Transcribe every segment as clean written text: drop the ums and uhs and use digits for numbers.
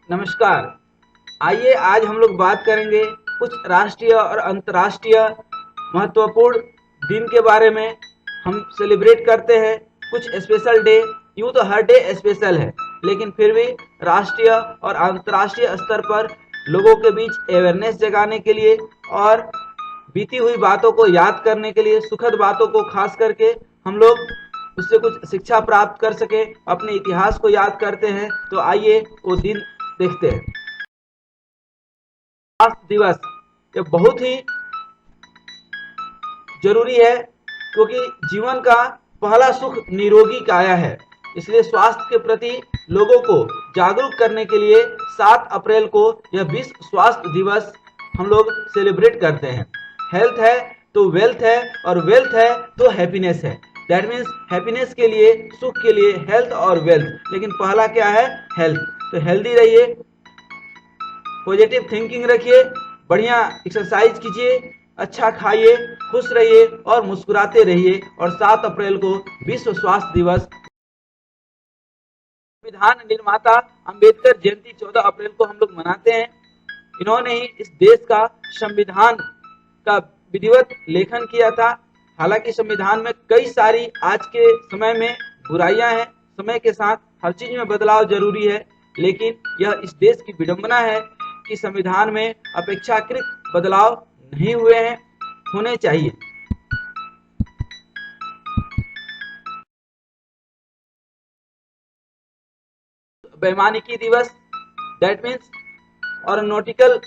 नमस्कार। आइए आज हम लोग बात करेंगे कुछ राष्ट्रीय और अंतर्राष्ट्रीय महत्वपूर्ण दिन के बारे में। हम सेलिब्रेट करते हैं कुछ स्पेशल डे। यूँ तो हर डे स्पेशल है, लेकिन फिर भी राष्ट्रीय और अंतर्राष्ट्रीय स्तर पर लोगों के बीच अवेयरनेस जगाने के लिए और बीती हुई बातों को याद करने के लिए, सुखद बातों को खास करके हम लोग उससे कुछ शिक्षा प्राप्त कर सके, अपने इतिहास को याद करते हैं। तो आइए वो दिन देखते हैं। स्वास्थ्य दिवस ये बहुत ही जरूरी है, क्योंकि जीवन का पहला सुख निरोगी काया है। इसलिए स्वास्थ्य के प्रति लोगों को जागरूक करने के लिए 7 अप्रैल को यह विश्व स्वास्थ्य दिवस हम लोग सेलिब्रेट करते हैं। हेल्थ है तो वेल्थ है, और वेल्थ है तो हैप्पीनेस है। दैट मीन्स हैप्पीनेस के लिए, सुख के लिए हेल्थ और वेल्थ, लेकिन पहला क्या है? हेल्थ। तो हेल्दी रहिए, पॉजिटिव थिंकिंग रखिए, बढ़िया एक्सरसाइज कीजिए, अच्छा खाइए, खुश रहिए और मुस्कुराते रहिए। और 7 अप्रैल को विश्व स्वास्थ्य दिवस। संविधान निर्माता अंबेडकर जयंती 14 अप्रैल को हम लोग मनाते हैं। इन्होंने ही इस देश का संविधान का विधिवत लेखन किया था। हालांकि संविधान में कई सारी आज के समय में बुराइयां हैं। समय के साथ हर चीज में बदलाव जरूरी है, लेकिन यह इस देश की विडंबना है कि संविधान में अपेक्षाकृत बदलाव नहीं हुए हैं, होने चाहिए। वैमानिकी दिवस, that means aeronautical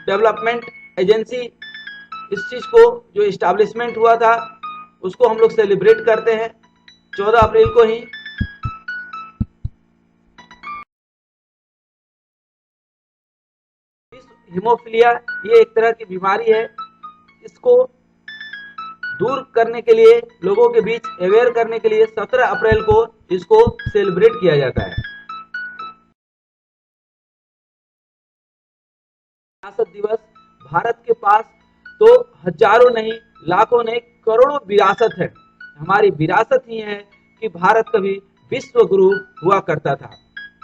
development agency, इस चीज को जो इस्टेब्लिशमेंट हुआ था उसको हम लोग सेलिब्रेट करते हैं 14 अप्रैल को ही। हीमोफीलिया ये एक तरह की बीमारी है। इसको दूर करने के लिए, लोगों के बीच अवेयर करने के लिए 17 अप्रैल को इसको सेलिब्रेट किया जाता है। विरासत दिवस, भारत के पास तो हजारों नहीं, लाखों नहीं, करोड़ों विरासत है। हमारी विरासत ही है कि भारत कभी विश्व गुरु हुआ करता था।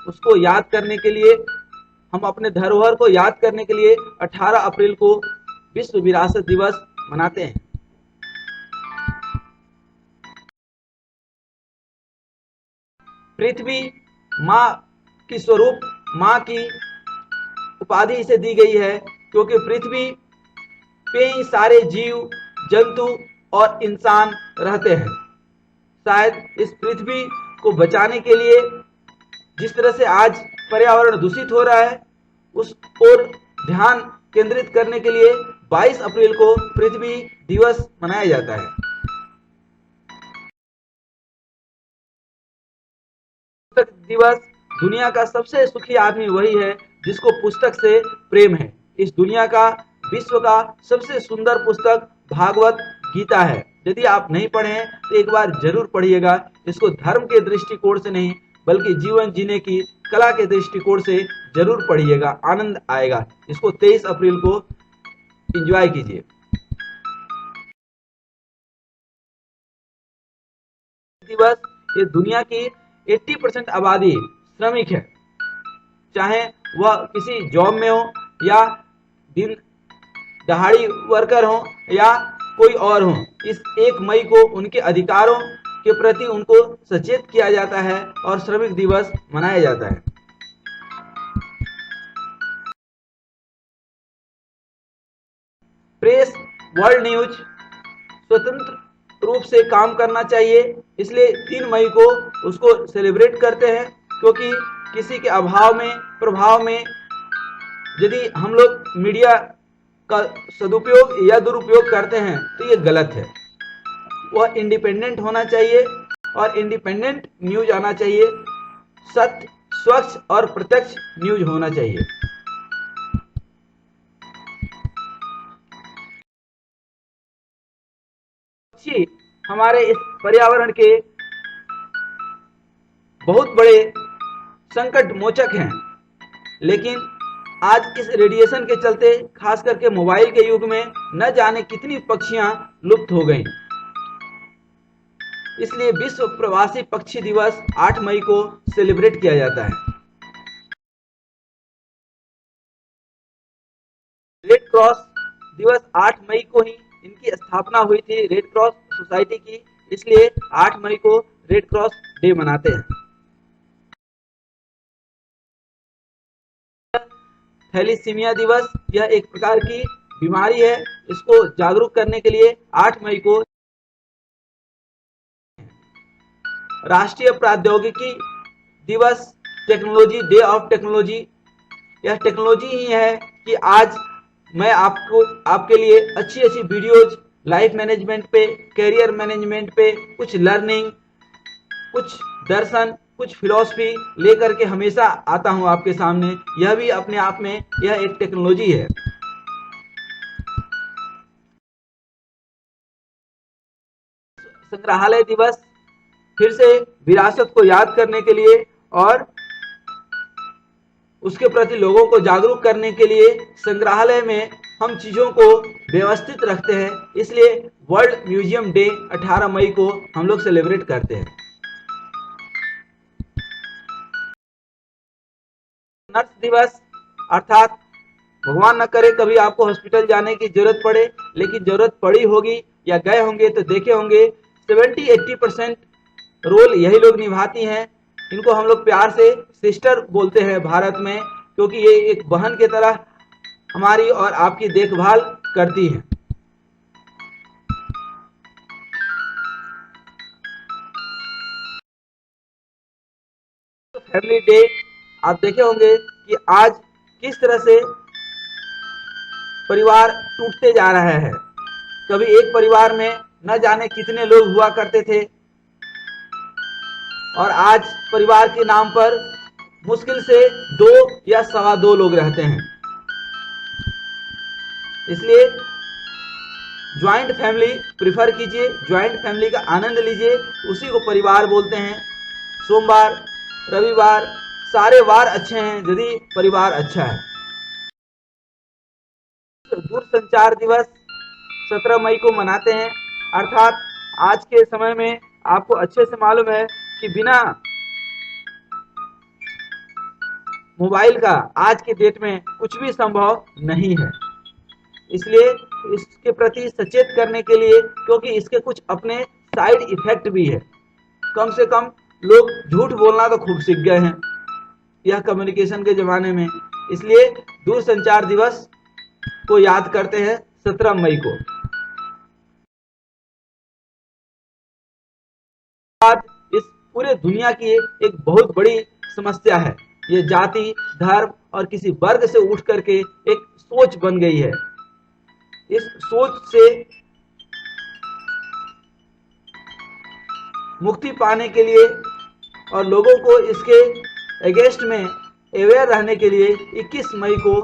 उसको याद करने के लिए, हम अपने धरोहर को याद करने के लिए 18 अप्रैल को विश्व विरासत दिवस मनाते हैं। पृथ्वी माँ की स्वरूप, माँ की उपाधि इसे दी गई है, क्योंकि पृथ्वी पे ही सारे जीव जंतु और इंसान रहते हैं। शायद इस पृथ्वी को बचाने के लिए, जिस तरह से आज पर्यावरण दूषित हो रहा है, उस ओर ध्यान केंद्रित करने के लिए 22 अप्रैल को पृथ्वी दिवस मनाया जाता है। पुस्तक दिवस, दुनिया का सबसे सुखी आदमी वही है जिसको पुस्तक से प्रेम है। इस दुनिया का, विश्व का सबसे सुंदर पुस्तक भागवत गीता है। यदि आप नहीं पढ़े हैं तो एक बार जरूर पढ़िएगा। इसको धर्म के दृष्टिकोण से नहीं, बल्कि जीवन जीने की कला के दृष्टिकोण से जरूर पढ़िएगा, आनंद आएगा। इसको 23 अप्रैल को एंजॉय कीजिए। दिवस, ये दुनिया की 80% आबादी श्रमिक है, चाहे वह किसी जॉब में हो, या दिन दहाड़ी वर्कर हो, या कोई और हो। इस 1 मई को उनके अधिकारों के प्रति उनको सचेत किया जाता है और श्रमिक दिवस मनाया जाता है। प्रेस, वर्ल्ड न्यूज स्वतंत्र रूप से काम करना चाहिए। इसलिए 3 मई को उसको सेलिब्रेट करते हैं, क्योंकि किसी के अभाव में, प्रभाव में यदि हम लोग मीडिया का सदुपयोग या दुरुपयोग करते हैं तो ये गलत है। वह इंडिपेंडेंट होना चाहिए और इंडिपेंडेंट न्यूज आना चाहिए। सत्य, स्वच्छ और प्रत्यक्ष न्यूज होना चाहिए। पक्षी हमारे इस पर्यावरण के बहुत बड़े संकट मोचक हैं, लेकिन आज इस रेडिएशन के चलते, खास करके मोबाइल के युग में, न जाने कितनी पक्षियां लुप्त हो गईं। इसलिए विश्व प्रवासी पक्षी दिवस 8 मई को सेलिब्रेट किया जाता है। क्रॉस दिवस 8 मई को ही इनकी स्थापना हुई थी, रेड क्रॉस सोसाइटी की, इसलिए 8 मई को रेड क्रॉस डे मनाते हैं। थैलीसीमिया दिवस, यह एक प्रकार की बीमारी है, इसको जागरूक करने के लिए 8 मई को। राष्ट्रीय प्रौद्योगिकी दिवस, टेक्नोलॉजी डे ऑफ टेक्नोलॉजी, यह टेक्नोलॉजी ही है कि आज मैं आपके लिए अच्छी अच्छी वीडियोज लाइफ मैनेजमेंट पे, करियर मैनेजमेंट पे, कुछ लर्निंग, कुछ दर्शन, कुछ फिलॉसफी लेकर के हमेशा आता हूं आपके सामने। यह भी अपने आप में यह एक टेक्नोलॉजी है। संग्रहालय दिवस, फिर से विरासत को याद करने के लिए और उसके प्रति लोगों को जागरूक करने के लिए संग्रहालय में हम चीजों को व्यवस्थित रखते हैं, इसलिए वर्ल्ड म्यूजियम डे 18 मई को हम लोग सेलिब्रेट करते हैं। नर्स दिवस, अर्थात भगवान न करे कभी आपको हॉस्पिटल जाने की जरूरत पड़े, लेकिन जरूरत पड़ी होगी या गए होंगे तो देखे होंगे 70-80% रोल यही लोग निभाती हैं। इनको हम लोग प्यार से सिस्टर बोलते हैं भारत में, क्योंकि ये एक बहन की तरह हमारी और आपकी देखभाल करती हैं। फैमिली डे, आप देखे होंगे कि आज किस तरह से परिवार टूटते जा रहा है। कभी एक परिवार में न जाने कितने लोग हुआ करते थे और आज परिवार के नाम पर मुश्किल से 2 या 2.25 लोग रहते हैं। इसलिए ज्वाइंट फैमिली प्रिफर कीजिए, ज्वाइंट फैमिली का आनंद लीजिए, उसी को परिवार बोलते हैं। सोमवार, रविवार, सारे वार अच्छे हैं यदि परिवार अच्छा है। दूरसंचार दिवस 17 मई को मनाते हैं, अर्थात आज के समय में आपको अच्छे से मालूम है कि बिना मोबाइल का आज के डेट में कुछ भी संभव नहीं है। इसलिए इसके प्रति सचेत करने के लिए, क्योंकि इसके कुछ अपने साइड इफेक्ट भी है। कम से कम लोग झूठ बोलना तो खूब सीख गए हैं यह कम्युनिकेशन के जमाने में, इसलिए दूरसंचार दिवस को याद करते हैं 17 मई को। इस पूरे दुनिया की एक बहुत बड़ी समस्या है, ये जाति, धर्म और किसी वर्ग से उठ करके एक सोच बन गई है। इस सोच से मुक्ति पाने के लिए और लोगों को इसके अगेंस्ट में अवेयर रहने के लिए 21 मई को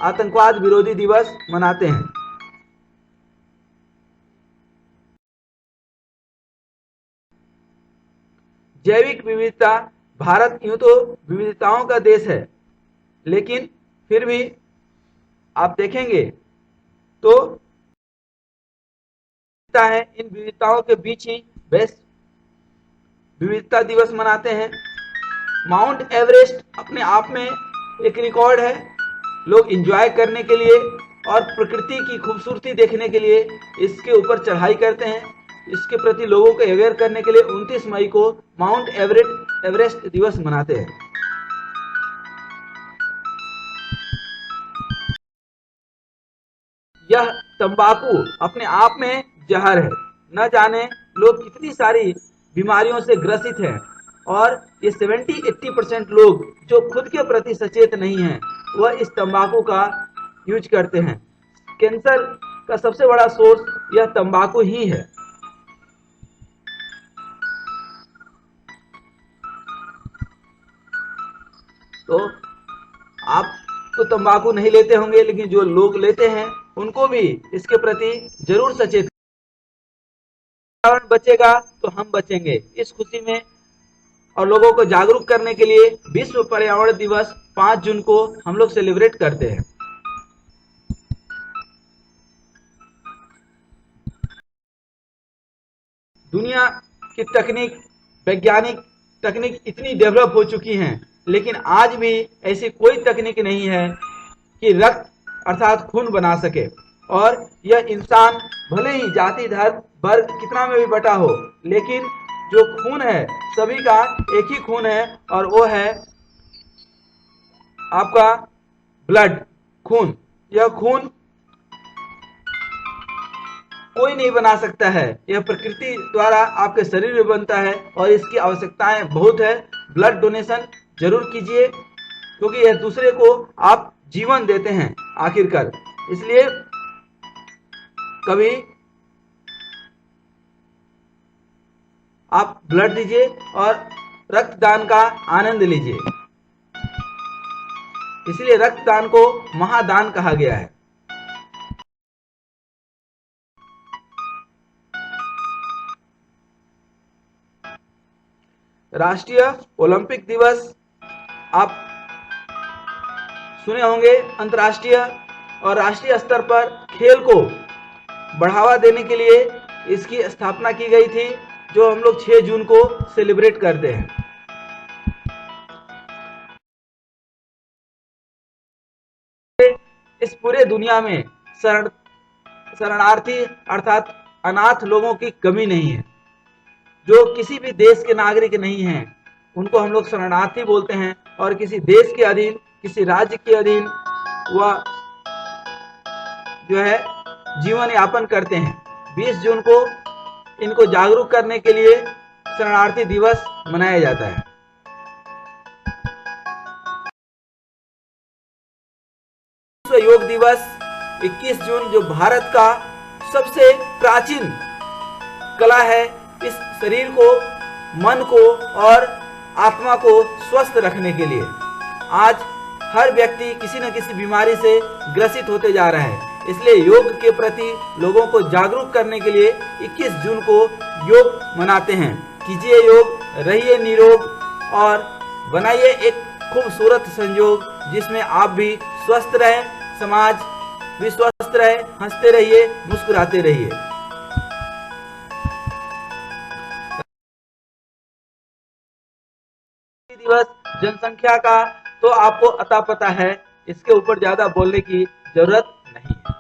आतंकवाद विरोधी दिवस मनाते हैं। जैविक विविधता, भारत यूं तो विविधताओं का देश है, लेकिन फिर भी आप देखेंगे तो है इन विविधताओं के बीच ही बेस्ट विविधता दिवस मनाते हैं। माउंट एवरेस्ट अपने आप में एक रिकॉर्ड है, लोग एंजॉय करने के लिए और प्रकृति की खूबसूरती देखने के लिए इसके ऊपर चढ़ाई करते हैं। इसके प्रति लोगों को अवेयर करने के लिए 29 मई को माउंट एवरेस्ट दिवस मनाते हैं। यह तंबाकू अपने आप में जहर है, न जाने लोग कितनी सारी बीमारियों से ग्रसित हैं, और ये 70-80% लोग जो खुद के प्रति सचेत नहीं हैं वह इस तंबाकू का यूज करते हैं। कैंसर का सबसे बड़ा सोर्स यह तंबाकू ही है। तो आप तो तंबाकू नहीं लेते होंगे, लेकिन जो लोग लेते हैं उनको भी इसके प्रति जरूर सचेत। पर्यावरण बचेगा तो हम बचेंगे, इस खुशी में और लोगों को जागरूक करने के लिए विश्व पर्यावरण दिवस 5 जून को हम लोग सेलिब्रेट करते हैं। दुनिया की तकनीक, वैज्ञानिक तकनीक इतनी डेवलप हो चुकी हैं, लेकिन आज भी ऐसी कोई तकनीक नहीं है कि रक्त अर्थात खून बना सके। और यह इंसान भले ही जाति धर्म वर्ग कितना में भी बटा हो, लेकिन जो खून है सभी का एक ही खून है, और वो है आपका ब्लड, खून। यह खून कोई नहीं बना सकता है, यह प्रकृति द्वारा आपके शरीर में बनता है और इसकी आवश्यकताएं बहुत है। ब्लड डोनेशन जरूर कीजिए, क्योंकि यह दूसरे को आप जीवन देते हैं आखिरकार। इसलिए कभी आप ब्लड दीजिए और रक्तदान का आनंद लीजिए। इसलिए रक्तदान को महादान कहा गया है। राष्ट्रीय ओलंपिक दिवस आप सुने होंगे। अंतर्राष्ट्रीय और राष्ट्रीय स्तर पर खेल को बढ़ावा देने के लिए इसकी स्थापना की गई थी, जो हम लोग 6 जून को सेलिब्रेट करते हैं। इस पूरे दुनिया में शरणार्थी अर्थात अनाथ लोगों की कमी नहीं है। जो किसी भी देश के नागरिक नहीं हैं, उनको हम लोग शरणार्थी बोलते हैं, और किसी देश के अधीन, किसी राज्य के अधीन वह जो है जीवन यापन करते हैं। 20 जून को इनको जागरूक करने के लिए शरणार्थी दिवस मनाया जाता है। विश्व योग दिवस 21 जून, जो भारत का सबसे प्राचीन कला है, इस शरीर को, मन को और आत्मा को स्वस्थ रखने के लिए। आज हर व्यक्ति किसी न किसी बीमारी से ग्रसित होते जा रहा है, इसलिए योग के प्रति लोगों को जागरूक करने के लिए 21 जून को योग मनाते हैं। कीजिए योग, रहिए निरोग और बनाइए एक खूबसूरत संयोग जिसमें आप भी स्वस्थ रहें, समाज भी स्वस्थ रहे। हंसते रहिए, मुस्कुराते रहिए। दिवस जनसंख्या का तो आपको अता पता है, इसके ऊपर ज्यादा बोलने की जरूरत नहीं है।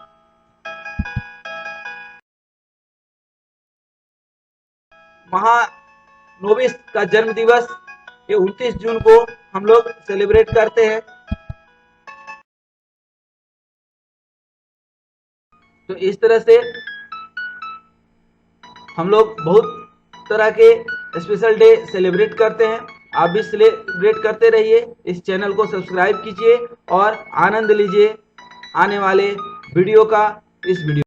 महानोबिस का जन्म दिवस ये 29 जून को हम लोग सेलिब्रेट करते हैं। तो इस तरह से हम लोग बहुत तरह के स्पेशल डे सेलिब्रेट करते हैं। आप भी सेलिब्रेट करते रहिए। इस चैनल को सब्सक्राइब कीजिए और आनंद लीजिए आने वाले वीडियो का। इस वीडियो